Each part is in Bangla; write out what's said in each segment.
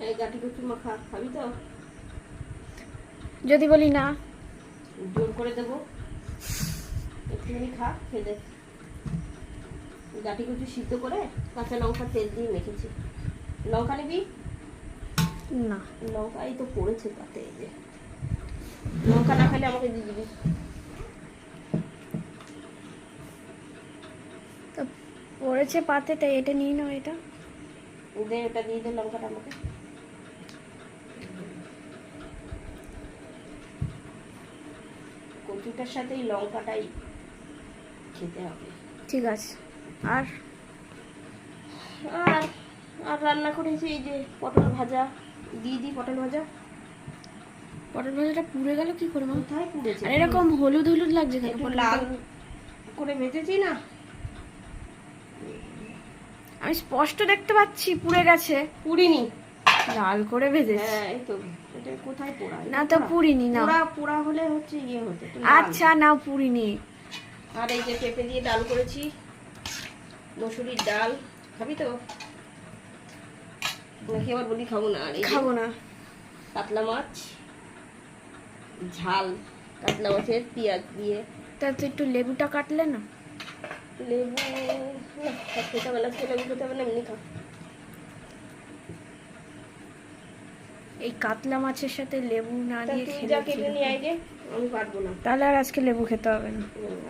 এই গাটি কচু মাখা খাবি তো? যদি বলি না, জোর করে দেবো, একটুখানি খা, খেয়ে দেখ। গাটি কচু সিদ্ধ করে কাঁচা লঙ্কা তেল দিয়ে মেখেছি। লঙ্কা নিবি? না লঙ্কা এই তো পড়েছে পাতে, এই যে লঙ্কা না খেলে আমাকে দিয়ে দিবি। তো পড়েছে পাতে, তাই এটা নিয়ে নাও। এটা দে, ওটা দিয়ে দে লঙ্কাটা আমাকে। কচুটার সাথে এই লঙ্কাটাই খেতে হবে। ঠিক আছে। আর আর আর রান্না করেছি এই যে পটল ভাজা, দিয়ে দিই পটল ভাজা। পটল ভাজাটা পুড়ে গেল কি করে মা? কোথায় পুড়েছে? আর এরকম হলুদ হলুদ লাগছে কেন? একটু পটলটা লাল করে ভেজেছি না। আমি স্পষ্ট দেখতে পাচ্ছি পুড়ে গেছে। পুড়িনি, লাল করে ভেজেছি। হ্যাঁ এই তো। এটা কোথায় পোড়া? না তো পুড়িনি না। পোড়া পোড়া হলে হচ্ছে ইয়ে হতো একটু লাল। আচ্ছা না পুড়িনি। আর এই যে পেঁপে দিয়ে ডাল করেছি, মসুরির ডাল। খাবি তো নাকি আবার বলি খাবো না? আর এই যে খাবো না। কাতলা মাছ, ঝাল কাতলা মাছের পেঁয়াজ দিয়ে। তা তো একটু লেবুটা কাটলে না? লেবু না, খেতে বেলা লেবু খেতে হবে না, এমনি খা। এই কাতলা মাছের সাথে লেবু না তা দিয়ে তুই খেলে যা কি কেটে নিয়ে আয় গে, আমি পারবো না। তাহলে আর আজকে লেবু খেতে হবে না।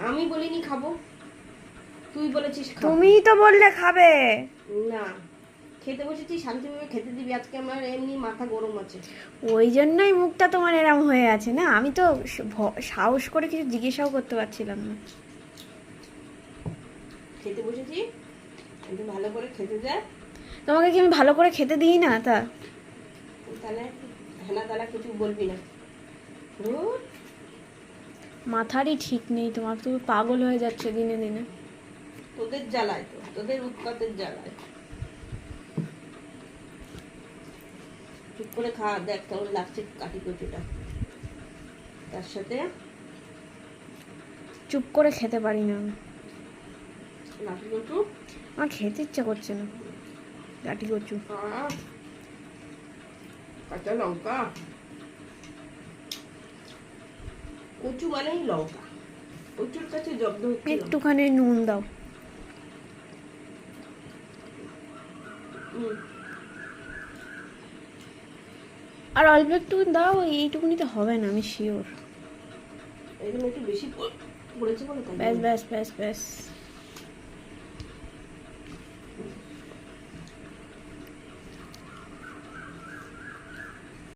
আমি বলিনি খাবো, তুই বলেছিস খাবো। তুমিই তো বললে খাবে। না, খেতে বসেছি শান্তিভাবে খেতে দিবি। আজকে আমার এমনি মাথা গরম আছে। ওই জন্যই মুখটা তোমার এরম হয়ে আছে না? আমি তো সাহস করে কিছু জিজ্ঞাসাও করতে পারছিলাম না। খেতে বসেছি, একটু ভালো করে খেতে যায়। তোমাকে কি আমি ভালো করে খেতে দিই না? তা তাহলে হেনা তালা কিছু বলবি না। ধুর, মাথারই ঠিক নেই তোমার। তুমি পাগল হয়ে যাচ্ছে দিনে দিনে। তোদের জ্বালায় তো, তোদের উৎপাতের জ্বালায়। চুপ করে খা, দেখ কেমন লাগছে কাটি কচুটা। তার সাথে চুপ করে খেতে পারি না আমি। কাটি কচু, আমার খেতে ইচ্ছা করছে না গাটি কচু। কাঁচা লঙ্কা। কচু মানেই লঙ্কা। কচুর কাছে জব্দ হচ্ছে লঙ্কা। একটুখানি নুন দাও। আর অল্প একটু দাও, এইটুকুনিতে হবে না, আমি শিওর। এখানে একটু বেশি পড়েছে বলে তাই। ব্যাস ব্যাস ব্যাস ব্যাস।